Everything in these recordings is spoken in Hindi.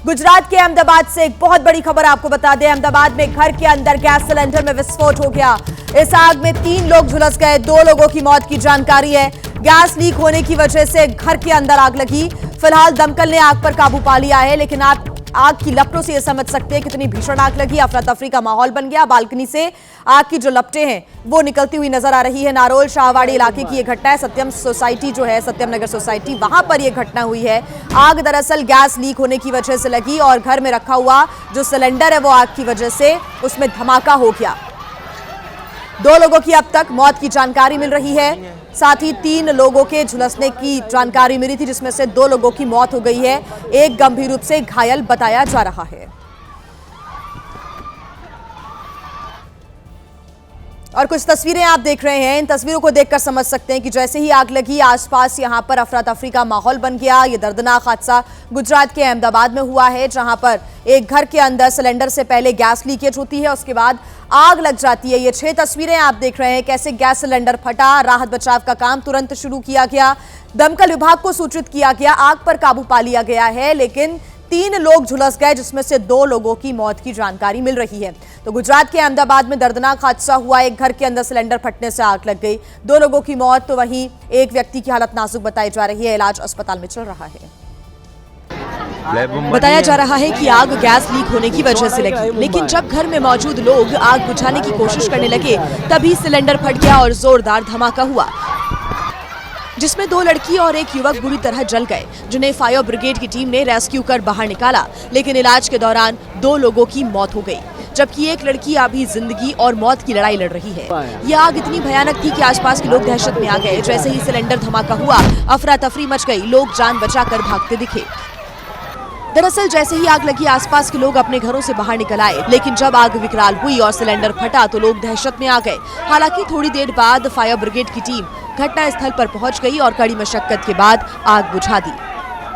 गुजरात के अहमदाबाद से एक बहुत बड़ी खबर आपको बता दें। अहमदाबाद में घर के अंदर गैस सिलेंडर में विस्फोट हो गया। इस आग में 3 लोग झुलस गए, 2 लोगों की मौत की जानकारी है। गैस लीक होने की वजह से घर के अंदर आग लगी। फिलहाल दमकल ने आग पर काबू पा लिया है, लेकिन आप आग की लपटों से यह समझ सकते हैं कितनी भीषण आग लगी। अफरा तफरी का माहौल बन गया। बालकनी से आग की जो लपटें हैं वो निकलती हुई नजर आ रही है। नारोल शाहवाड़ी इलाके की यह घटना है। सत्यम सोसाइटी जो है, सत्यम नगर सोसाइटी, वहां पर यह घटना हुई है। आग दरअसल गैस लीक होने की वजह से लगी और घर में रखा हुआ जो सिलेंडर है वो आग की वजह से उसमें धमाका हो गया। 2 लोगों की अब तक मौत की जानकारी मिल रही है। साथ ही 3 लोगों के झुलसने की जानकारी मिली थी, जिसमें से 2 लोगों की मौत हो गई है। एक गंभीर रूप से घायल बताया जा रहा है। और कुछ तस्वीरें आप देख रहे हैं। इन तस्वीरों को देखकर समझ सकते हैं कि जैसे ही आग लगी, आसपास यहां पर अफरा तफरी का माहौल बन गया। यह दर्दनाक हादसा गुजरात के अहमदाबाद में हुआ है, जहां पर एक घर के अंदर सिलेंडर से पहले गैस लीकेज होती है, उसके बाद आग लग जाती है। ये 6 तस्वीरें आप देख रहे हैं, कैसे गैस सिलेंडर फटा। राहत बचाव का काम तुरंत शुरू किया गया। दमकल विभाग को सूचित किया गया। आग पर काबू पा लिया गया है, लेकिन 3 लोग झुलस गए, जिसमें से 2 लोगों की मौत की जानकारी मिल रही है। तो गुजरात के अहमदाबाद में दर्दनाक हादसा हुआ। एक घर के अंदर सिलेंडर फटने से आग लग गई। 2 लोगों की मौत, तो वहीं एक व्यक्ति की हालत नाजुक बताई जा रही है। इलाज अस्पताल में चल रहा है। बताया जा रहा है कि आग गैस लीक होने की वजह से लगी, लेकिन जब घर में मौजूद लोग आग बुझाने की कोशिश करने लगे, तभी सिलेंडर फट गया और जोरदार धमाका हुआ, जिसमें 2 लड़की और एक युवक बुरी तरह जल गए, जिन्हें फायर ब्रिगेड की टीम ने रेस्क्यू कर बाहर निकाला। लेकिन इलाज के दौरान 2 लोगों की मौत हो गई, जबकि एक लड़की अभी जिंदगी और मौत की लड़ाई लड़ रही है। यह आग इतनी भयानक थी कि आसपास के लोग दहशत में आ गए। जैसे ही सिलेंडर धमाका हुआ, अफरा तफरी मच गई। लोग जान बचाकर भागते दिखे। दरअसल जैसे ही आग लगी, आसपास के लोग अपने घरों से बाहर निकल आए, लेकिन जब आग विकराल हुई और सिलेंडर फटा तो लोग दहशत में आ गए। हालांकि थोड़ी देर बाद फायर ब्रिगेड की टीम घटना स्थल पर पहुंच गई और कड़ी मशक्कत के बाद आग बुझा दी।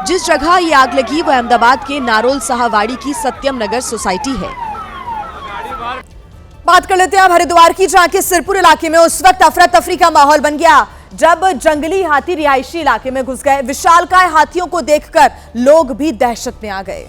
जिस जगह ये आग लगी वो अहमदाबाद के नारोल शाहवाड़ी की सत्यम नगर सोसाइटी है। बात कर लेते हैं अब हरिद्वार की, जहां के सिरपुर इलाके में उस वक्त अफरा तफरी का माहौल बन गया जब जंगली हाथी रिहायशी इलाके में घुस गए। विशालकाय हाथियों को देखकर लोग भी दहशत में आ गए।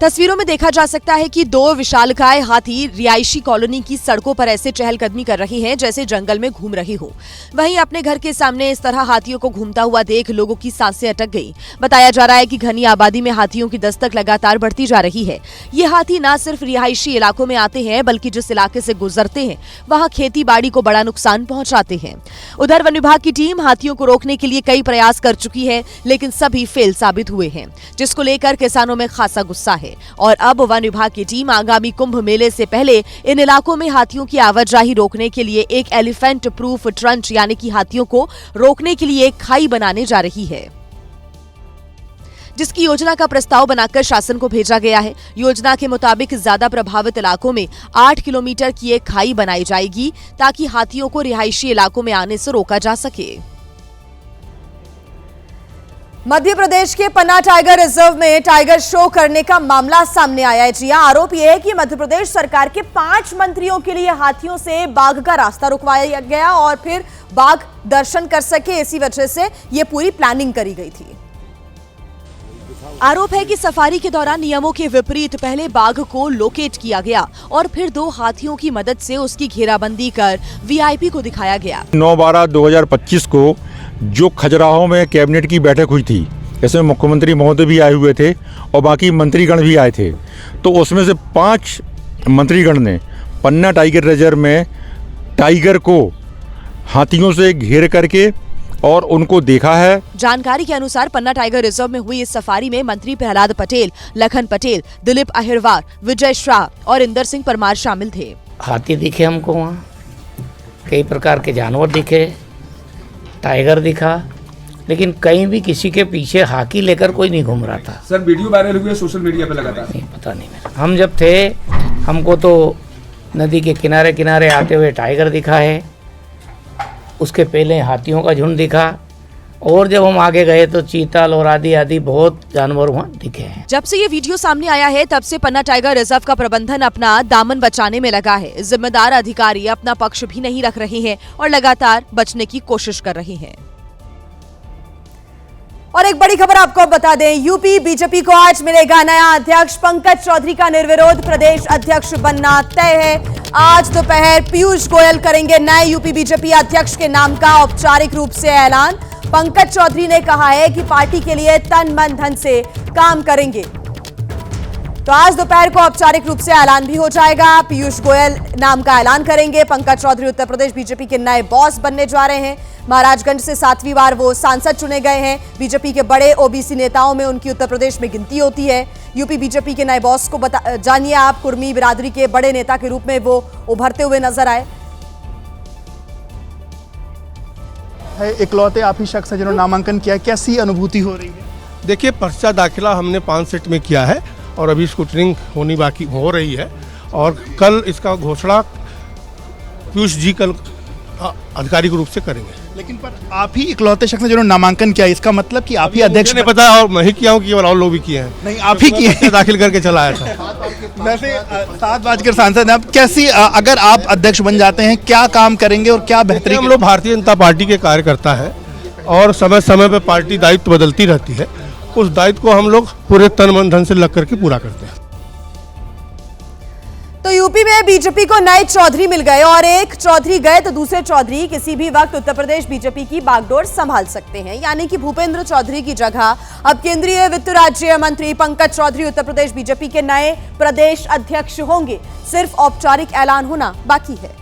तस्वीरों में देखा जा सकता है कि 2 विशालकाय हाथी रिहायशी कॉलोनी की सड़कों पर ऐसे चहलकदमी कर रही हैं जैसे जंगल में घूम रही हो। वहीं अपने घर के सामने इस तरह हाथियों को घूमता हुआ देख लोगों की सांसें अटक गई। बताया जा रहा है कि घनी आबादी में हाथियों की दस्तक लगातार बढ़ती जा रही है। ये हाथी न सिर्फ रिहायशी इलाकों में आते हैं, बल्कि जिस इलाके से गुजरते हैं वहाँ खेती बाड़ी को बड़ा नुकसान पहुँचाते हैं। उधर वन विभाग की टीम हाथियों को रोकने के लिए कई प्रयास कर चुकी है, लेकिन सभी फेल साबित हुए हैं, जिसको लेकर किसानों में खासा गुस्सा है। और अब वन विभाग की टीम आगामी कुंभ मेले से पहले इन इलाकों में हाथियों की आवाजाही रोकने के लिए एक एलिफेंट प्रूफ ट्रंच यानी कि हाथियों को रोकने के लिए एक खाई बनाने जा रही है, जिसकी योजना का प्रस्ताव बनाकर शासन को भेजा गया है। योजना के मुताबिक ज्यादा प्रभावित इलाकों में 8 किलोमीटर की एक खाई बनाई जाएगी, ताकि हाथियों को रिहायशी इलाकों में आने से रोका जा सके। मध्य प्रदेश के पन्ना टाइगर रिजर्व में टाइगर शो करने का मामला सामने आया है। जी हां, आरोप यह है कि मध्य प्रदेश सरकार के 5 मंत्रियों के लिए हाथियों से बाघ का रास्ता रुकवाया गया और फिर बाघ दर्शन कर सके, इसी वजह से यह पूरी प्लानिंग करी गई थी। आरोप है कि सफारी के दौरान नियमों के विपरीत पहले बाघ को लोकेट किया गया और फिर 2 हाथियों की मदद से उसकी घेराबंदी कर वीआईपी को दिखाया गया। 9/12/2025 को जो खजुराहो में कैबिनेट की बैठक हुई थी, इसमें मुख्यमंत्री महोदय भी आए हुए थे और बाकी मंत्रीगण भी आए थे, तो उसमें से 5 मंत्रीगण ने पन्ना टाइगर रिजर्व में टाइगर को हाथियों से घेर करके और उनको देखा है। जानकारी के अनुसार पन्ना टाइगर रिजर्व में हुई इस सफारी में मंत्री प्रहलाद पटेल, लखन पटेल, दिलीप अहिरवार, विजय शाह और इंदर सिंह परमार शामिल थे। हाथी दिखे हमको, वहाँ कई प्रकार के जानवर दिखे, टाइगर दिखा, लेकिन कहीं भी किसी के पीछे हाथी लेकर कोई नहीं घूम रहा था। सर वीडियो वायरल हुई है सोशल मीडिया पे लगातार। नहीं, पता नहीं मेरा। हम जब थे, हमको तो नदी के किनारे किनारे आते हुए टाइगर दिखा है, उसके पहले हाथियों का झुंड दिखा, और जब हम आगे गए तो चीतल और आदि बहुत जानवर वहाँ दिखे हैं। जब से ये वीडियो सामने आया है, तब से पन्ना टाइगर रिजर्व का प्रबंधन अपना दामन बचाने में लगा है। जिम्मेदार अधिकारी अपना पक्ष भी नहीं रख रहे हैं और लगातार बचने की कोशिश कर रहे हैं। और एक बड़ी खबर आपको बता दें, यूपी बीजेपी को आज मिलेगा नया अध्यक्ष। पंकज चौधरी का निर्विरोध प्रदेश अध्यक्ष बनना तय है। आज दोपहर पीयूष गोयल करेंगे नए यूपी बीजेपी अध्यक्ष के नाम का औपचारिक रूप से ऐलान। पंकज चौधरी ने कहा है कि पार्टी के लिए तन मन धन से काम करेंगे। तो आज दोपहर को औपचारिक रूप से ऐलान भी हो जाएगा। पीयूष गोयल नाम का ऐलान करेंगे। पंकज चौधरी उत्तर प्रदेश बीजेपी के नए बॉस बनने जा रहे हैं। महाराजगंज से 7वीं बार वो सांसद चुने गए हैं। बीजेपी के बड़े ओबीसी नेताओं में उनकी उत्तर प्रदेश में गिनती होती है। यूपी बीजेपी के नए बॉस को जानिए आप। कुर्मी बिरादरी के बड़े नेता के रूप में वो उभरते हुए नजर आए। इकलौते आप ही शख्स हैं जिन्होंने नामांकन किया, कैसी अनुभूति हो रही है? देखिए, पर्चा दाखिला हमने 5 सेट में किया है और अभी स्क्रूटनिंग होनी बाकी हो रही है और कल इसका घोषणा पीयूष जी कल आधिकारिक रूप से करेंगे। लेकिन पर आप ही इकलौते शख्स हैं जिन्होंने नामांकन किया, इसका मतलब कि आप ही अध्यक्ष नहीं पता, और मैं ही किया हूँ कि और लोग भी किए हैं। नहीं, आप ही किए, दाखिल करके चला आया था। वैसे 7 बजकर सांसद हैं, अब कैसी अगर आप अध्यक्ष बन जाते हैं क्या काम करेंगे और क्या बेहतरी? हम लोग भारतीय जनता पार्टी के कार्यकर्ता हैं और समय समय पर पार्टी दायित्व बदलती रहती है। उस दायित्व को हम लोग पूरे तन मन धन से लग करके पूरा करते हैं। तो यूपी में बीजेपी को नए चौधरी मिल गए और एक चौधरी गए तो दूसरे चौधरी किसी भी वक्त उत्तर प्रदेश बीजेपी की बागडोर संभाल सकते हैं। यानी कि भूपेंद्र चौधरी की जगह अब केंद्रीय वित्त राज्य मंत्री पंकज चौधरी उत्तर प्रदेश बीजेपी के नए प्रदेश अध्यक्ष होंगे। सिर्फ औपचारिक ऐलान होना बाकी है।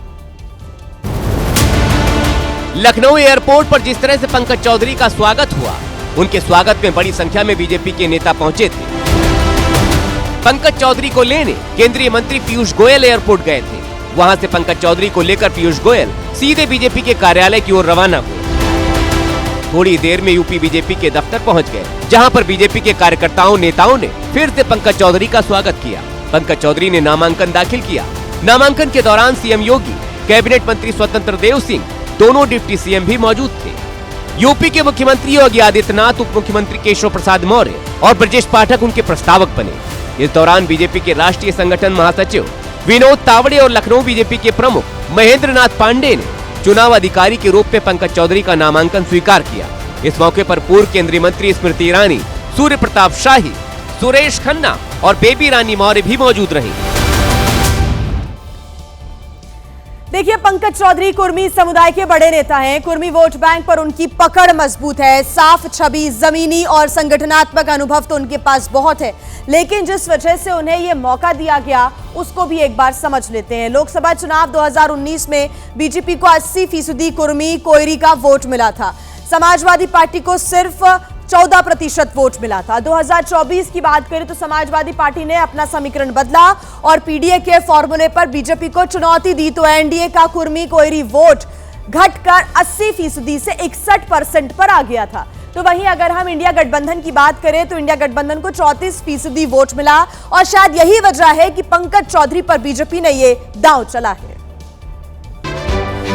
लखनऊ एयरपोर्ट पर जिस तरह से पंकज चौधरी का स्वागत हुआ, उनके स्वागत में बड़ी संख्या में बीजेपी के नेता पहुंचे थे। पंकज चौधरी को लेने केंद्रीय मंत्री पीयूष गोयल एयरपोर्ट गए थे। वहां से पंकज चौधरी को लेकर पीयूष गोयल सीधे बीजेपी के कार्यालय की ओर रवाना हुए। थोड़ी देर में यूपी बीजेपी के दफ्तर पहुंच गए, जहां पर बीजेपी के कार्यकर्ताओं नेताओं ने फिर से पंकज चौधरी का स्वागत किया। पंकज चौधरी ने नामांकन दाखिल किया। नामांकन के दौरान सीएम योगी, कैबिनेट मंत्री स्वतंत्र देव सिंह, दोनों डिप्टी सीएम भी मौजूद थे। यूपी के मुख्यमंत्री योगी आदित्यनाथ, उप मुख्यमंत्री केशव प्रसाद मौर्य और ब्रजेश पाठक उनके प्रस्तावक बने। इस दौरान बीजेपी के राष्ट्रीय संगठन महासचिव विनोद तावड़े और लखनऊ बीजेपी के प्रमुख महेंद्र नाथ पांडे ने चुनाव अधिकारी के रूप में पंकज चौधरी का नामांकन स्वीकार किया। इस मौके पर पूर्व केंद्रीय मंत्री स्मृति ईरानी, सूर्य प्रताप शाही, सुरेश खन्ना और बेबी रानी मौर्य भी मौजूद रही। देखिए, पंकज चौधरी कुर्मी समुदाय के बड़े नेता हैं। कुर्मी वोट बैंक पर उनकी पकड़ मजबूत है। साफ छवि, जमीनी और संगठनात्मक अनुभव तो उनके पास बहुत है। लेकिन जिस वजह से उन्हें यह मौका दिया गया उसको भी एक बार समझ लेते हैं। लोकसभा चुनाव 2019 में बीजेपी को 80% कुर्मी कोयरी का वोट मिला था। समाजवादी पार्टी को सिर्फ 14% वोट मिला था। 2024 की बात करें तो समाजवादी पार्टी ने अपना समीकरण बदला और पीडीए के फॉर्मूले पर बीजेपी को चुनौती दी तो एनडीए का कुर्मी कोयरी वोट घटकर 80% से 61% पर आ गया था। तो वहीं अगर हम इंडिया गठबंधन की बात करें तो इंडिया गठबंधन को 34% वोट मिला और शायद यही वजह है कि पंकज चौधरी पर बीजेपी ने ये दांव चला है।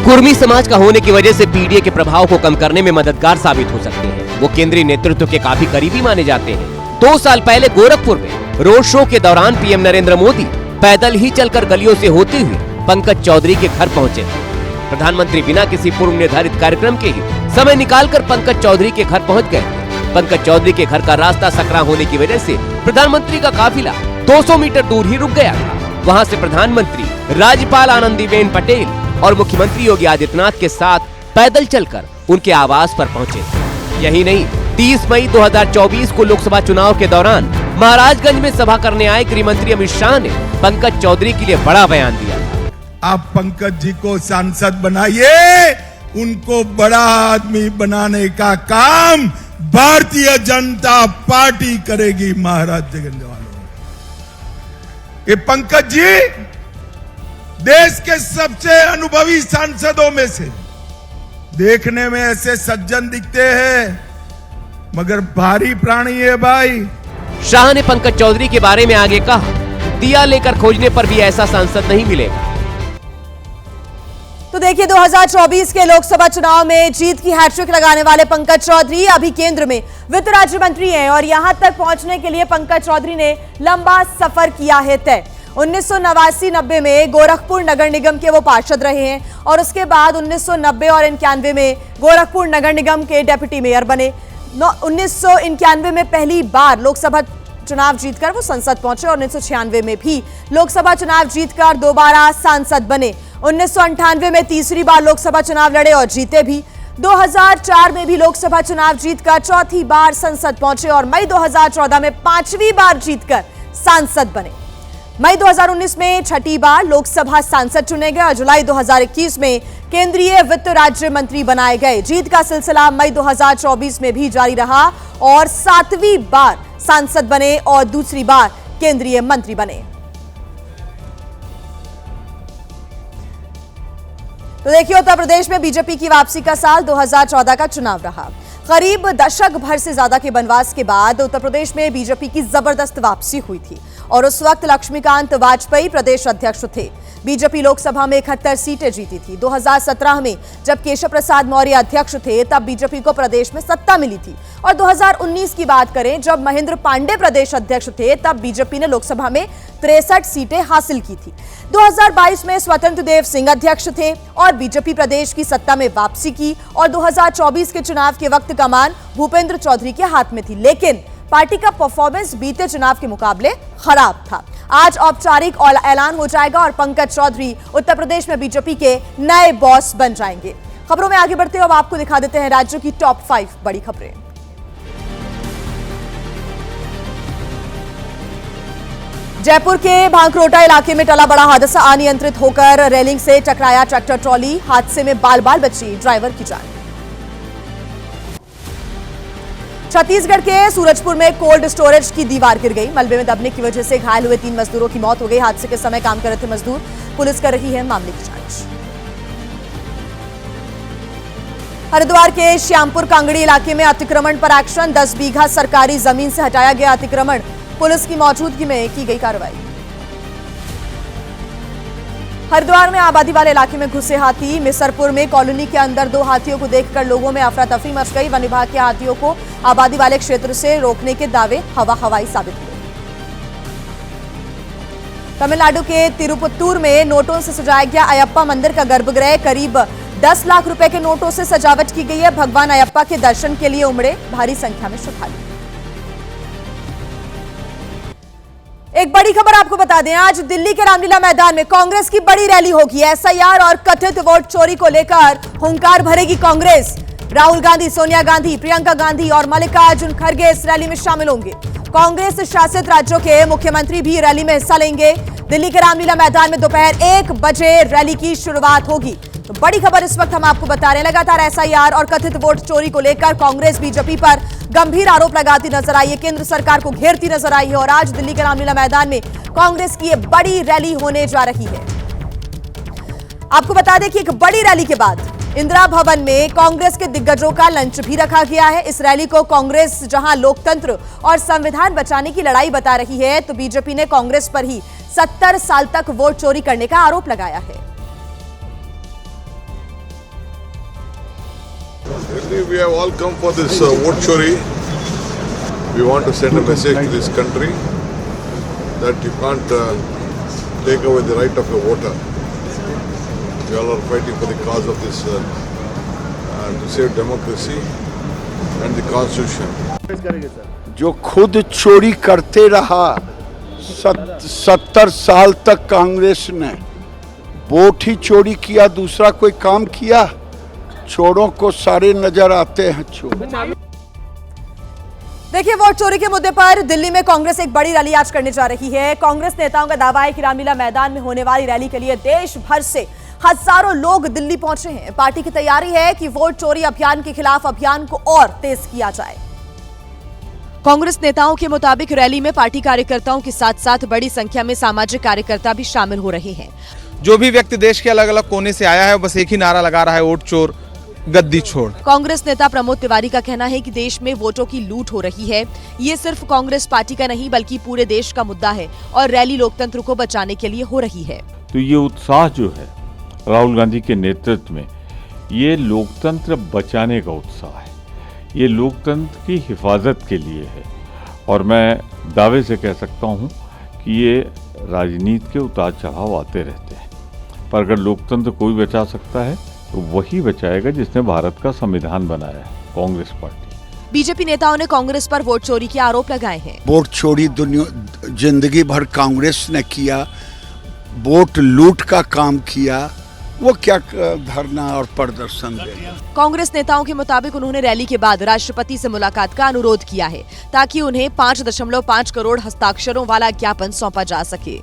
कुर्मी समाज का होने की वजह से पीडीए के प्रभाव को कम करने में मददगार साबित हो सकते हैं। वो केंद्रीय नेतृत्व के काफी करीबी माने जाते हैं। 2 साल पहले गोरखपुर में रोड शो के दौरान पीएम नरेंद्र मोदी पैदल ही चलकर गलियों से होते हुए पंकज चौधरी के घर पहुंचे थे। प्रधानमंत्री बिना किसी पूर्व निर्धारित कार्यक्रम के ही समय निकालकर पंकज चौधरी के घर पहुंच गए। पंकज चौधरी के घर का रास्ता सकरा होने की वजह से प्रधानमंत्री का काफिला 200 मीटर दूर ही रुक गया था। वहां से प्रधानमंत्री, राज्यपाल आनंदीबेन पटेल और मुख्यमंत्री योगी आदित्यनाथ के साथ पैदल चलकर उनके आवास पर पहुंचे थे। यही नहीं, 30 मई 2024 को लोकसभा चुनाव के दौरान महाराजगंज में सभा करने आए गृह मंत्री अमित शाह ने पंकज चौधरी के लिए बड़ा बयान दिया। आप पंकज जी को सांसद बनाइए, उनको बड़ा आदमी बनाने का काम भारतीय जनता पार्टी करेगी। महाराजगंज वालों, ये पंकज जी देश के सबसे अनुभवी सांसदों में से, देखने में ऐसे सज्जन दिखते हैं मगर भारी प्राणी है भाई। शाह ने पंकज चौधरी के बारे में आगे कहा, दिया लेकर खोजने पर भी ऐसा सांसद नहीं मिलेगा। तो देखिए, 2024 के लोकसभा चुनाव में जीत की हैट्रिक लगाने वाले पंकज चौधरी अभी केंद्र में वित्त राज्य मंत्री हैं और यहां तक पहुंचने के लिए पंकज चौधरी ने लंबा सफर किया है तय। 1989-90 में गोरखपुर नगर निगम के वो पार्षद रहे हैं और उसके बाद 1990 और 91 में गोरखपुर नगर निगम के डेप्यूटी मेयर बने। 1991 में पहली बार लोकसभा चुनाव जीतकर वो संसद पहुंचे और 1996 में भी लोकसभा चुनाव जीतकर दोबारा सांसद बने। 1998 में तीसरी बार लोकसभा चुनाव लड़े और जीते भी। 2004 में भी लोकसभा चुनाव जीतकर चौथी बार संसद पहुंचे और मई 2014 में पांचवी बार जीतकर सांसद बने। मई 2019 में छठी बार लोकसभा सांसद चुने गए और जुलाई 2021 में केंद्रीय वित्त राज्य मंत्री बनाए गए। जीत का सिलसिला मई 2024 में भी जारी रहा और सातवीं बार सांसद बने और दूसरी बार केंद्रीय मंत्री बने। तो देखिए, उत्तर प्रदेश में बीजेपी की वापसी का साल 2014 का चुनाव रहा। करीब दशक भर से ज्यादा के वनवास के बाद उत्तर प्रदेश में बीजेपी की जबरदस्त वापसी हुई थी और उस वक्त लक्ष्मीकांत वाजपेयी प्रदेश अध्यक्ष थे। बीजेपी लोकसभा में 71 सीटें जीती थी। 2017 में जब केशव प्रसाद मौर्य अध्यक्ष थे तब बीजेपी को प्रदेश में सत्ता मिली थी और 2019 की बात करें जब महेंद्र पांडे प्रदेश अध्यक्ष थे तब बीजेपी ने लोकसभा में 63 सीटें हासिल की थी। 2022 में स्वतंत्र देव सिंह अध्यक्ष थे और बीजेपी प्रदेश की सत्ता में वापसी की और 2024 के चुनाव के वक्त कमान भूपेंद्र चौधरी के हाथ में थी, लेकिन पार्टी का परफॉर्मेंस बीते चुनाव के मुकाबले खराब था। आज औपचारिक ऐलान हो जाएगा और पंकज चौधरी उत्तर प्रदेश में बीजेपी के नए बॉस बन जाएंगे। खबरों में आगे बढ़ते हैं, अब आपको दिखा देते हैं राज्यों की टॉप 5 बड़ी खबरें। जयपुर के भांकरोटा इलाके में टला बड़ा हादसा। अनियंत्रित होकर रेलिंग से टकराया ट्रैक्टर ट्रॉली। हादसे में बाल बाल बची ड्राइवर की जान। छत्तीसगढ़ के सूरजपुर में कोल्ड स्टोरेज की दीवार गिर गई। मलबे में दबने की वजह से घायल हुए 3 मजदूरों की मौत हो गई। हादसे के समय काम कर रहे थे मजदूर। पुलिस कर रही है मामले की जांच। हरिद्वार के श्यामपुर कांगड़ी इलाके में अतिक्रमण पर एक्शन। 10 बीघा सरकारी जमीन से हटाया गया अतिक्रमण। पुलिस की मौजूदगी में की गई कार्रवाई। हरिद्वार में आबादी वाले इलाके में घुसे हाथी। मिसरपुर में कॉलोनी के अंदर 2 हाथियों को देखकर लोगों में अफरा तफरी मच गई। वन विभाग के हाथियों को आबादी वाले क्षेत्र से रोकने के दावे हवाई साबित हुए। तमिलनाडु के तिरुपत्तूर में नोटों से सजाया गया अयप्पा मंदिर का गर्भगृह। करीब 10 लाख रुपए के नोटों से सजावट की गई है। भगवान अयप्पा के दर्शन के लिए उमड़े भारी संख्या में श्रद्धालु। एक बड़ी खबर आपको बता दें, आज दिल्ली के रामलीला मैदान में कांग्रेस की बड़ी रैली होगी। एसआईआर और कथित वोट चोरी को लेकर हुंकार भरेगी कांग्रेस। राहुल गांधी, सोनिया गांधी, प्रियंका गांधी और मल्लिकार्जुन खड़गे इस रैली में शामिल होंगे। कांग्रेस शासित राज्यों के मुख्यमंत्री भी रैली में हिस्सा लेंगे। दिल्ली के रामलीला मैदान में दोपहर 1 बजे रैली की शुरुआत होगी। तो बड़ी खबर इस वक्त हम आपको बता रहे हैं, लगातार एसआईआर और कथित वोट चोरी को लेकर कांग्रेस बीजेपी पर गंभीर आरोप लगाती नजर आई है, केंद्र सरकार को घेरती नजर आई है और आज दिल्ली के रामलीला मैदान में कांग्रेस की एक बड़ी रैली होने जा रही है। आपको बता दें कि एक बड़ी रैली के बाद इंदिरा भवन में कांग्रेस के दिग्गजों का लंच भी रखा गया है। इस रैली को कांग्रेस जहां लोकतंत्र और संविधान बचाने की लड़ाई बता रही है, तो बीजेपी ने कांग्रेस पर ही 70 साल तक वोट चोरी करने का आरोप लगाया है। We have all come for this vote chori. We want to send a message to this country that you can't take away the right of a voter. We all are fighting for the cause of this to save democracy and the constitution. जो खुद चोरी करते रहा 70 साल तक कांग्रेस ने, वोट ही चोरी किया, दूसरा कोई काम किया? चोरों को सारे नजर आते हैं चोर। देखिए, वोट चोरी के मुद्दे पर दिल्ली में कांग्रेस एक बड़ी रैली आज करने जा रही है। कांग्रेस नेताओं का दावा है कि रामलीला मैदान में होने वाली रैली के लिए देश भर से हजारों लोग दिल्ली पहुंचे हैं। पार्टी की तैयारी है कि वोट चोरी अभियान के खिलाफ अभियान को और तेज किया जाए। कांग्रेस नेताओं के मुताबिक रैली में पार्टी कार्यकर्ताओं के साथ साथ बड़ी संख्या में सामाजिक कार्यकर्ता भी शामिल हो रहे हैं। जो भी व्यक्ति देश के अलग अलग कोने से आया है, बस एक ही नारा लगा रहा है, वोट चोर गद्दी छोड़। कांग्रेस नेता प्रमोद तिवारी का कहना है कि देश में वोटों की लूट हो रही है। ये सिर्फ कांग्रेस पार्टी का नहीं बल्कि पूरे देश का मुद्दा है और रैली लोकतंत्र को बचाने के लिए हो रही है। तो ये उत्साह जो है राहुल गांधी के नेतृत्व में, ये लोकतंत्र बचाने का उत्साह है, ये लोकतंत्र की हिफाजत के लिए है। और मैं दावे से कह सकता हूँ कि ये राजनीति के उतार चढ़ाव आते रहते हैं, पर अगर लोकतंत्र कोई बचा सकता है तो वही बचाएगा जिसने भारत का संविधान बनाया है, कांग्रेस पार्टी। बीजेपी नेताओं ने कांग्रेस पर वोट चोरी के आरोप लगाए हैं। वोट चोरी जिंदगी भर कांग्रेस ने किया, वोट लूट का काम किया, वो क्या धरना और प्रदर्शन देगा। कांग्रेस नेताओं के मुताबिक उन्होंने रैली के बाद राष्ट्रपति से मुलाकात का अनुरोध किया है ताकि उन्हें 5.5 करोड़ हस्ताक्षरों वाला ज्ञापन सौंपा जा सके।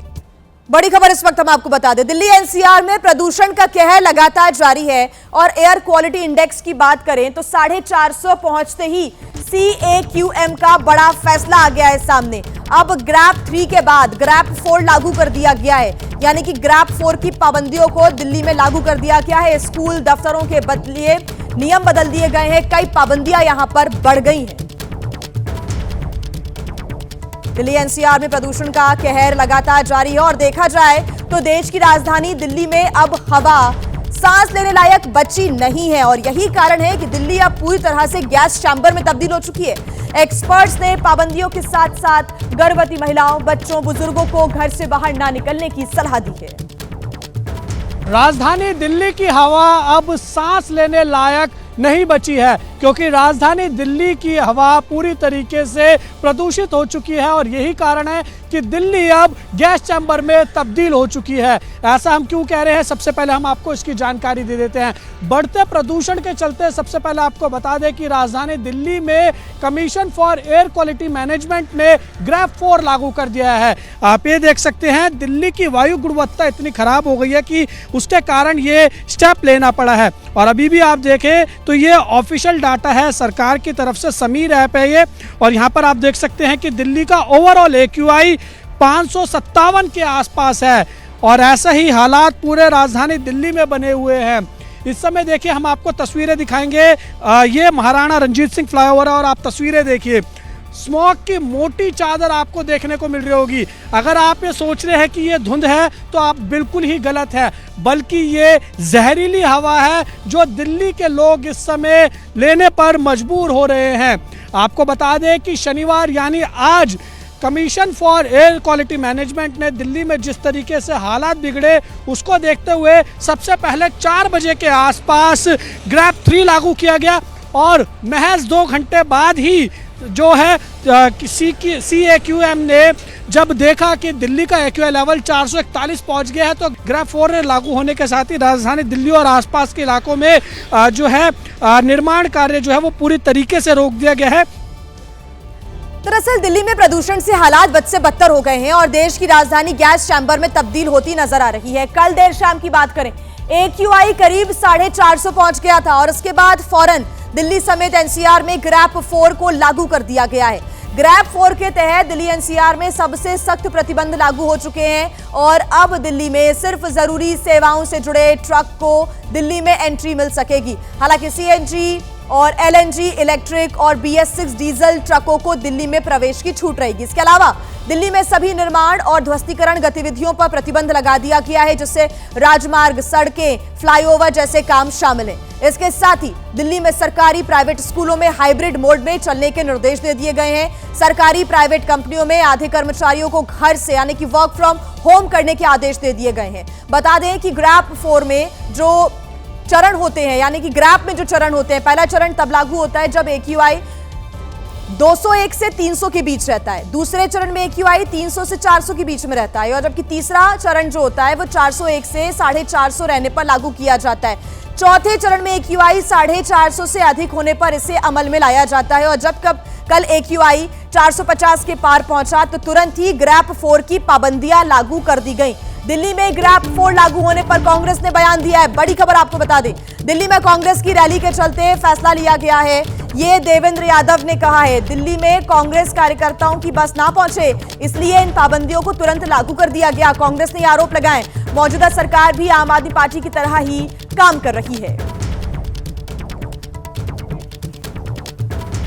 बड़ी खबर इस वक्त हम आपको बता दें, दिल्ली एनसीआर में प्रदूषण का कहर लगातार जारी है और एयर क्वालिटी इंडेक्स की बात करें तो 450 पहुंचते ही CAQM का बड़ा फैसला आ गया है सामने। अब ग्रैप 3 के बाद ग्रैप 4 लागू कर दिया गया है, यानी कि ग्रैप 4 की पाबंदियों को दिल्ली में लागू कर दिया गया है। स्कूल दफ्तरों के बदले नियम बदल दिए गए हैं, कई पाबंदियां यहां पर बढ़ गई हैं। दिल्ली एनसीआर में प्रदूषण का कहर लगातार जारी है और देखा जाए तो देश की राजधानी दिल्ली में अब हवा सांस लेने लायक बची नहीं है और यही कारण है कि दिल्ली अब पूरी तरह से गैस चैम्बर में तब्दील हो चुकी है। एक्सपर्ट्स ने पाबंदियों के साथ साथ गर्भवती महिलाओं, बच्चों, बुजुर्गों को घर से बाहर ना निकलने की सलाह दी है। राजधानी दिल्ली की हवा अब सांस लेने लायक नहीं बची है क्योंकि राजधानी दिल्ली की हवा पूरी तरीके से प्रदूषित हो चुकी है और यही कारण है कि दिल्ली अब गैस चैम्बर में तब्दील हो चुकी है। ऐसा हम क्यों कह रहे हैं, सबसे पहले हम आपको इसकी जानकारी दे देते हैं। बढ़ते प्रदूषण के चलते सबसे पहले आपको बता दें कि राजधानी दिल्ली में commission for air quality management ने ग्रैप 4 लागू कर दिया है। आप ये देख सकते हैं दिल्ली की वायु गुणवत्ता इतनी खराब हो गई है कि उसके कारण ये स्टेप लेना पड़ा है। और अभी भी आप देखें तो ये ऑफिशियल डाटा है सरकार की तरफ से, समीर ऐप है ये, और यहाँ पर आप देख सकते हैं कि दिल्ली का ओवरऑल AQI 557 के आसपास है और ऐसा ही हालात पूरे राजधानी दिल्ली में बने हुए हैं। इस समय देखिए हम आपको तस्वीरें दिखाएंगे, ये महाराणा रंजीत सिंह फ्लाईओवर है और आप तस्वीरें देखिए, स्मॉग की मोटी चादर आपको देखने को मिल रही होगी। अगर आप ये सोच रहे हैं कि ये धुंध है तो आप बिल्कुल ही गलत है, बल्कि ये जहरीली हवा है जो दिल्ली के लोग इस समय लेने पर मजबूर हो रहे हैं। आपको बता दें कि शनिवार यानी आज commission for air quality management ने दिल्ली में जिस तरीके से हालात बिगड़े उसको देखते हुए सबसे पहले 4 बजे के आसपास ग्रैप 3 लागू किया गया और महज 2 घंटे बाद ही जो है CAQM ने जब देखा कि दिल्ली का AQI लेवल 441 पहुंच गया है तो ग्रैप 4 लागू होने के साथ ही राजधानी दिल्ली और आसपास के इलाकों में जो है निर्माण कार्य जो है वो पूरी तरीके से रोक दिया गया है। दरअसल दिल्ली में प्रदूषण से हालात बद से बदतर हो गए हैं और देश की राजधानी गैस चैम्बर में तब्दील होती नजर आ रही है। कल देर शाम की बात करें, AQI करीब 450 पहुंच गया था और उसके बाद फौरन दिल्ली समेत एनसीआर में ग्रैप 4 को लागू कर दिया गया है। ग्रैप 4 के तहत दिल्ली एनसीआर में सबसे सख्त प्रतिबंध लागू हो चुके हैं और अब दिल्ली में सिर्फ जरूरी सेवाओं से जुड़े ट्रक को दिल्ली में एंट्री मिल सकेगी। हालांकि CNG और LNG इलेक्ट्रिक और BS6 डीजल ट्रकों को दिल्ली में प्रवेश की छूट रहेगी। इसके अलावा दिल्ली में सभी निर्माण और ध्वस्तीकरण गतिविधियों पर प्रतिबंध लगा दिया गया है, जिससे राजमार्ग, सड़कें, फ्लाईओवर जैसे काम शामिल हैं। इसके साथ ही दिल्ली में सरकारी प्राइवेट स्कूलों में हाइब्रिड मोड में चलने के निर्देश दे दिए गए हैं। सरकारी प्राइवेट कंपनियों में आधे कर्मचारियों को घर से यानी कि वर्क फ्रॉम होम करने के आदेश दे दिए गए हैं। बता दें कि ग्रैप 4 में जो चरण होते हैं, यानी कि ग्रैप में जो चरण होते हैं, पहला चरण तब लागू होता है जब AQI 201 से 300 के बीच रहता है, दूसरे चरण में AQI 300 से 400 के बीच में रहता है और जबकि तीसरा चरण जो होता है वो 401 से 450 रहने पर लागू किया जाता है। चौथे चरण में AQI 450 से अधिक होने पर इसे अमल में लाया जाता है और जब कल AQI 450 के पार पहुंचा तो तुरंत ही ग्रैप 4 की पाबंदियां लागू कर दी गई। दिल्ली में ग्रैप 4 लागू होने पर कांग्रेस ने बयान दिया है। बड़ी खबर आपको बता दें, दिल्ली में कांग्रेस की रैली के चलते फैसला लिया गया है। ये देवेंद्र यादव ने कहा है, दिल्ली में कांग्रेस कार्यकर्ताओं की बस ना पहुंचे इसलिए इन पाबंदियों को तुरंत लागू कर दिया गया। कांग्रेस ने आरोप लगाए मौजूदा सरकार भी आम आदमी पार्टी की तरह ही काम कर रही है।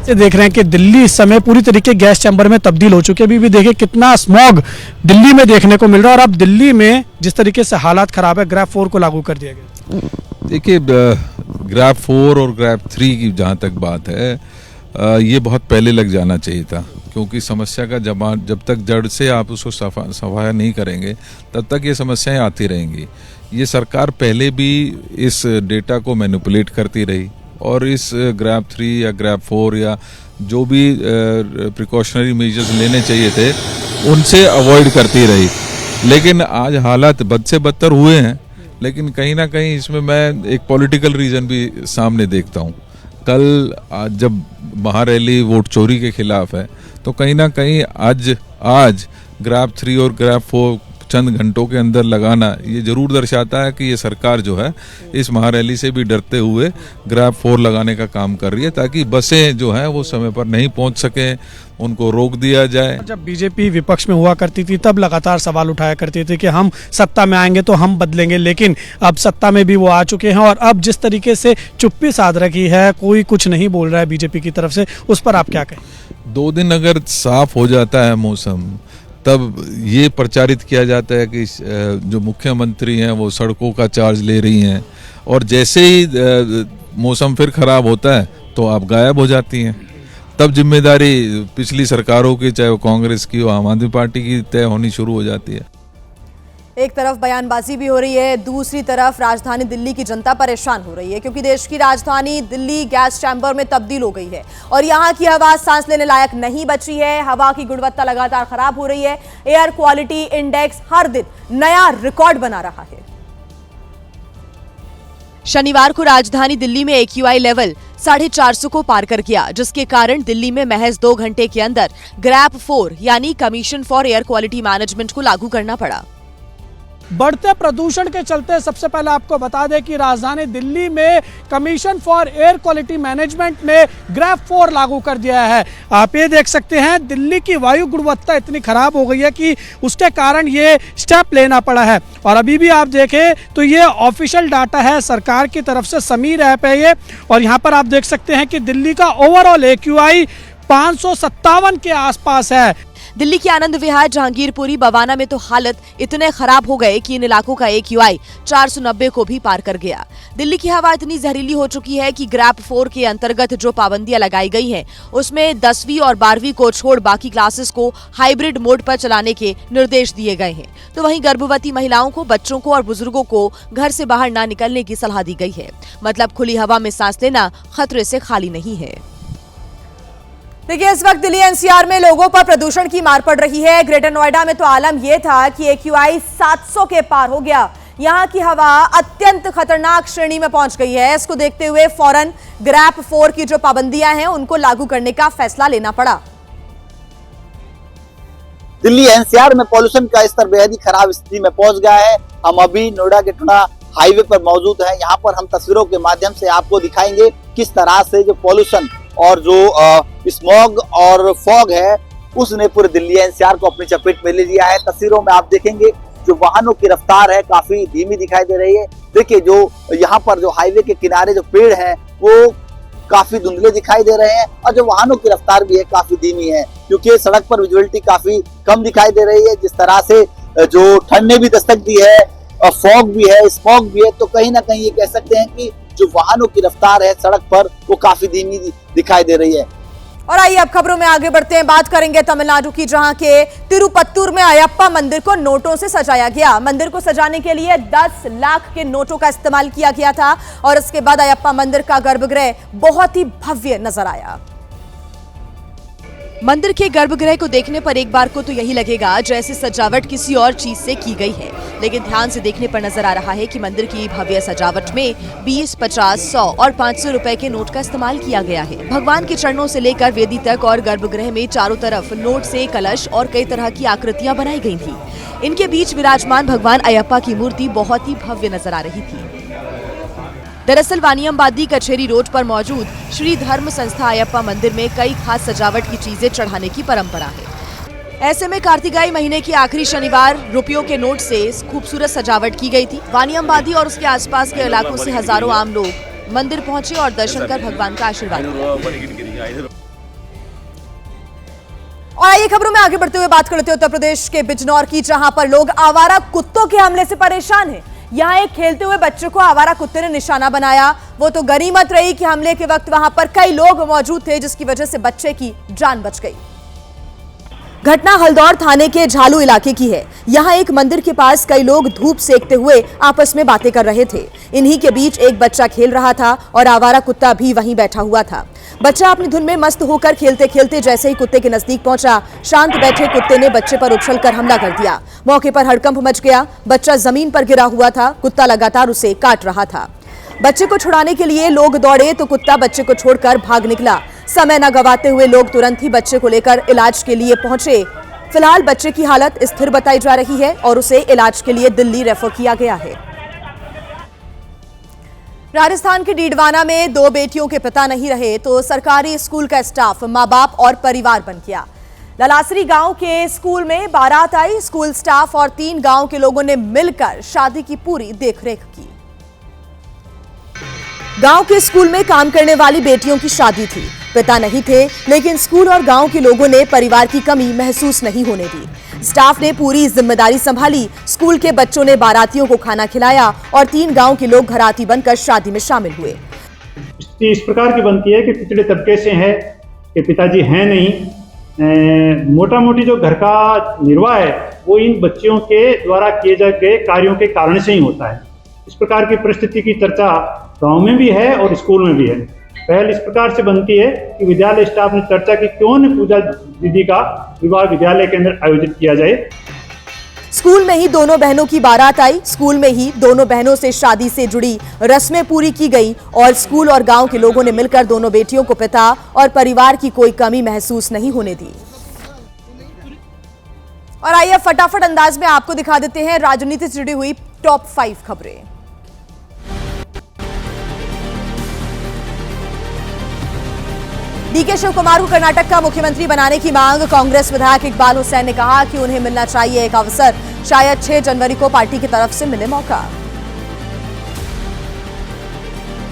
देख रहे हैं कि दिल्ली इस समय पूरी तरीके गैस चैम्बर में तब्दील हो चुकी है। अभी भी देखिए कितना स्मॉग दिल्ली में देखने को मिल रहा है और अब दिल्ली में जिस तरीके से हालात खराब है, ग्रैप 4 को लागू कर दिया गया। देखिए ग्रैप 4 और ग्रैप 3 की जहाँ तक बात है, ये बहुत पहले लग जाना चाहिए था क्योंकि समस्या का जब तक जड़ से आप उसको सफाया नहीं करेंगे तब तक ये समस्याएं आती रहेंगी। ये सरकार पहले भी इस डेटा को मैनिपुलेट करती रही और इस ग्रैप 3 या ग्रैप 4 या जो भी प्रिकॉशनरी मेजर्स लेने चाहिए थे उनसे अवॉइड करती रही। लेकिन आज हालात बद से बदतर हुए हैं, लेकिन कहीं ना कहीं इसमें मैं एक पॉलिटिकल रीज़न भी सामने देखता हूँ। कल आज जब महारैली वोट चोरी के खिलाफ है, तो कहीं ना कहीं आज ग्रैब 3 और ग्रैब 4 चंद घंटों के अंदर लगाना ये जरूर दर्शाता है कि ये सरकार जो है इस महारैली से भी डरते हुए ग्रैब 4 लगाने का काम कर रही है, ताकि बसें जो हैं वो समय पर नहीं पहुंच सकें, उनको रोक दिया जाए। जब बीजेपी विपक्ष में हुआ करती थी तब लगातार सवाल उठाया करते थे कि हम सत्ता में आएंगे तो हम बदलेंगे, लेकिन अब सत्ता में भी वो आ चुके हैं और अब जिस तरीके से चुप्पी साध रखी है, कोई कुछ नहीं बोल रहा है बीजेपी की तरफ से, उस पर आप क्या कहें? 2 दिन अगर साफ हो जाता है मौसम, तब ये प्रचारित किया जाता है कि जो मुख्यमंत्री हैं वो सड़कों का चार्ज ले रही हैं, और जैसे ही मौसम फिर खराब होता है तो आप गायब हो जाती हैं। तब जिम्मेदारी पिछली सरकारों की, चाहे वो कांग्रेस की हो, आम आदमी पार्टी की, तय होनी शुरू हो जाती है। एक तरफ बयानबाजी भी हो रही है, दूसरी तरफ राजधानी दिल्ली की जनता परेशान हो रही है, क्योंकि देश की राजधानी दिल्ली गैस चैम्बर में तब्दील हो गई है और यहां की हवा सांस लेने लायक नहीं बची है। हवा की गुणवत्ता लगातार खराब हो रही है। एयर क्वालिटी इंडेक्स हर दिन नया रिकॉर्ड बना रहा है। शनिवार को राजधानी दिल्ली में AQI लेवल 450 को पार कर गया, जिसके कारण दिल्ली में महज 2 घंटे के अंदर ग्रैब 4 यानी commission for air quality management को लागू करना पड़ा। बढ़ते प्रदूषण के चलते सबसे पहले आपको बता दें कि राजधानी दिल्ली में commission for air quality management ने ग्रैब 4 लागू कर दिया है। आप ये देख सकते हैं, दिल्ली की वायु गुणवत्ता इतनी खराब हो गई है कि उसके कारण ये स्टेप लेना पड़ा है। और अभी भी आप देखें तो ये ऑफिशियल डाटा है सरकार की तरफ से, समीर ऐप है ये, और यहाँ पर आप देख सकते हैं कि दिल्ली का ओवरऑल AQI 557 के आसपास है। दिल्ली के आनंद विहार, जहांगीरपुरी, बवाना में तो हालत इतने खराब हो गए कि इन इलाकों का AQI 490 को भी पार कर गया। दिल्ली की हवा इतनी जहरीली हो चुकी है कि ग्रैब 4 के अंतर्गत जो पाबंदियां लगाई गई हैं, उसमें 10वीं और 12वीं को छोड़ बाकी क्लासेस को हाइब्रिड मोड पर चलाने के निर्देश दिए गए हैं। तो वहीं गर्भवती महिलाओं को, बच्चों को और बुजुर्गों को घर से बाहर न निकलने की सलाह दी गई है। मतलब खुली हवा में सांस लेना खतरे से खाली नहीं है। देखिए, इस वक्त दिल्ली NCR में लोगों पर प्रदूषण की मार पड़ रही है। ग्रेटर नोएडा में तो आलम यह था कि AQI 700 के पार हो गया। यहां की हवा अत्यंत खतरनाक श्रेणी में पहुंच गई है। इसको देखते हुए फौरन ग्रैब 4 की जो पाबंदियां हैं उनको लागू करने का फैसला लेना पड़ा। दिल्ली NCR में पॉल्यूशन का स्तर बेहद ही खराब स्थिति में पहुंच गया है। हम अभी नोएडा के टुना हाईवे पर मौजूद हैं। यहाँ पर हम तस्वीरों के माध्यम से आपको दिखाएंगे किस तरह से जो पॉल्यूशन और जो स्मॉग और फॉग है उसने पूरे दिल्ली NCR को अपनी चपेट में ले लिया है। तस्वीरों में आप देखेंगे जो वाहनों की रफ्तार है काफी धीमी दिखाई दे रही है। देखिए, जो यहाँ पर जो हाईवे के किनारे जो पेड़ हैं वो काफी धुंधले दिखाई दे रहे हैं और जो वाहनों की रफ्तार भी है काफी धीमी है, क्योंकि सड़क पर विजुअलिटी काफी कम दिखाई दे रही है। जिस तरह से जो ठंड ने भी दस्तक दी है और फॉग भी है, स्मॉग भी है, तो कहीं ना कहीं ये कह सकते हैं कि जो वाहनों की रफ्तार है सड़क पर वो काफी धीमी दिखाई दे रही है। और आइए अब खबरों में आगे बढ़ते हैं। बात करेंगे तमिलनाडु की, जहां के तिरुपत्तूर में अयप्पा मंदिर को नोटों से सजाया गया। मंदिर को सजाने के लिए 10 लाख के नोटों का इस्तेमाल किया गया था और इसके बाद अयप्पा मंदिर का गर्भगृह बहुत ही भव्य नजर आया। मंदिर के गर्भगृह को देखने पर एक बार को तो यही लगेगा जैसे सजावट किसी और चीज से की गई है, लेकिन ध्यान से देखने पर नजर आ रहा है कि मंदिर की भव्य सजावट में 20, 50, 100 और 500 रुपए के नोट का इस्तेमाल किया गया है। भगवान के चरणों से लेकर वेदी तक और गर्भगृह में चारों तरफ नोट से कलश और कई तरह की आकृतियां बनाई गई थी। इनके बीच विराजमान भगवान अयप्पा की मूर्ति बहुत ही भव्य नजर आ रही थी। दरअसल वानियम्बादी कचेरी रोड पर मौजूद श्री धर्म संस्था अयप्पा मंदिर में कई खास सजावट की चीजें चढ़ाने की परंपरा है। ऐसे में कार्तिकाई महीने के आखिरी शनिवार रुपयों के नोट से खूबसूरत सजावट की गई थी। वानियम्बादी और उसके आसपास के इलाकों से हजारों आम लोग मंदिर पहुंचे और दर्शन कर भगवान का आशीर्वाद लिया। और आइए खबरों में आगे बढ़ते हुए बात करते हैं उत्तर प्रदेश के बिजनौर की, जहां पर लोग आवारा कुत्तों के हमले से परेशान हैं। यहाँ एक खेलते हुए बच्चे को आवारा कुत्ते ने निशाना बनाया। वो तो गनीमत रही कि हमले के वक्त वहां पर कई लोग मौजूद थे, जिसकी वजह से बच्चे की जान बच गई। घटना हल्दौर थाने के झालू इलाके की है। यहाँ एक मंदिर के पास कई लोग धूप सेकते हुए आपस में बातें कर रहे थे। इन्हीं के बीच एक बच्चा खेल रहा था और आवारा कुत्ता भी वहीं बैठा हुआ था। बच्चा अपनी धुन में मस्त होकर खेलते खेलते जैसे ही कुत्ते के नजदीक पहुंचा, शांत बैठे कुत्ते ने बच्चे पर उछलकर हमला कर दिया। मौके पर हड़कंप मच गया। बच्चा जमीन पर गिरा हुआ था। कुत्ता लगातार उसे काट रहा था। बच्चे को छुड़ाने के लिए लोग दौड़े तो कुत्ता बच्चे को छोड़कर भाग निकला। समय न गवाते हुए लोग तुरंत ही बच्चे को लेकर इलाज के लिए पहुंचे। फिलहाल बच्चे की हालत स्थिर बताई जा रही है और उसे इलाज के लिए दिल्ली रेफर किया गया है। राजस्थान के डीडवाना में 2 बेटियों के पिता नहीं रहे तो सरकारी स्कूल का स्टाफ मां बाप और परिवार बन गया। ललासरी गांव के स्कूल में बारात आई। स्कूल स्टाफ और 3 गांव के लोगों ने मिलकर शादी की पूरी देखरेख की। गांव के स्कूल में काम करने वाली बेटियों की शादी थी। पिता नहीं थे, लेकिन स्कूल और गांव के लोगों ने परिवार की कमी महसूस नहीं होने दी। स्टाफ ने पूरी जिम्मेदारी संभाली। स्कूल के बच्चों ने बारातियों को खाना खिलाया और 3 गांव के लोग घराती बनकर शादी में शामिल हुए। स्थिति इस प्रकार की बनती है कि पिछड़े तबके से है कि पिताजी हैं नहीं, मोटा मोटी जो घर का निर्वाह है वो इन बच्चियों के द्वारा किए गए कार्यों के कारण से ही होता है। इस प्रकार की परिस्थिति की चर्चा गांव में भी है और स्कूल में भी है। पहल इस प्रकार से बनती है कि विद्यालय स्टाफ ने चर्चा की क्यों न पूजा दीदी का विवाह विद्यालय के अंदर आयोजित किया जाए। स्कूल में ही दोनों बहनों की बारात आई। स्कूल में ही दोनों बहनों से शादी से जुड़ी रस्में पूरी की गई और स्कूल और गांव के लोगों ने मिलकर दोनों बेटियों को पिता और परिवार की कोई कमी महसूस नहीं होने दी। और आइए फटाफट अंदाज में आपको दिखा देते हैं राजनीति से जुड़ी हुई टॉप 5 खबरें। डीके शिव कुमार को कर्नाटक का मुख्यमंत्री बनाने की मांग। कांग्रेस विधायक इकबाल हुसैन ने कहा कि उन्हें मिलना चाहिए एक अवसर, शायद 6 जनवरी को पार्टी की तरफ से मिले मौका।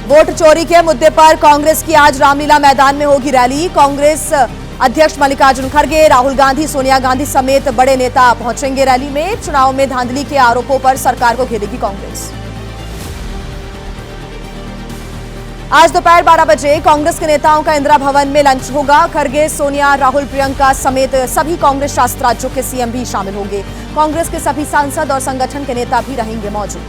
वोट चोरी के मुद्दे पर कांग्रेस की आज रामलीला मैदान में होगी रैली। कांग्रेस अध्यक्ष मल्लिकार्जुन खड़गे, राहुल गांधी, सोनिया गांधी समेत बड़े नेता पहुंचेंगे रैली में। चुनाव में धांधली के आरोपों पर सरकार को घेरेगी कांग्रेस। आज दोपहर 12 बजे कांग्रेस के नेताओं का इंदिरा भवन में लंच होगा। खड़गे, सोनिया, राहुल, प्रियंका समेत सभी कांग्रेस शासित राज्यों के सीएम भी शामिल होंगे। कांग्रेस के सभी सांसद और संगठन के नेता भी रहेंगे मौजूद।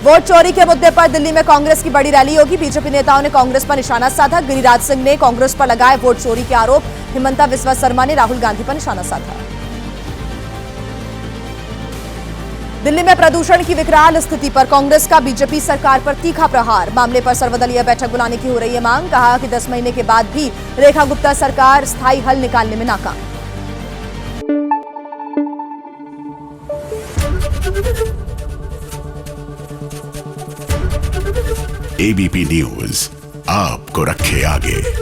वोट चोरी के मुद्दे पर दिल्ली में कांग्रेस की बड़ी रैली होगी। बीजेपी नेताओं ने कांग्रेस पर निशाना साधा। गिरिराज सिंह ने कांग्रेस पर लगाए वोट चोरी के आरोप। हिमंता बिस्वा शर्मा ने राहुल गांधी पर निशाना साधा। दिल्ली में प्रदूषण की विकराल स्थिति पर कांग्रेस का बीजेपी सरकार पर तीखा प्रहार। मामले पर सर्वदलीय बैठक बुलाने की हो रही है मांग। कहा कि 10 महीने के बाद भी रेखा गुप्ता सरकार स्थायी हल निकालने में नाकाम। एबीपी न्यूज आपको रखे आगे।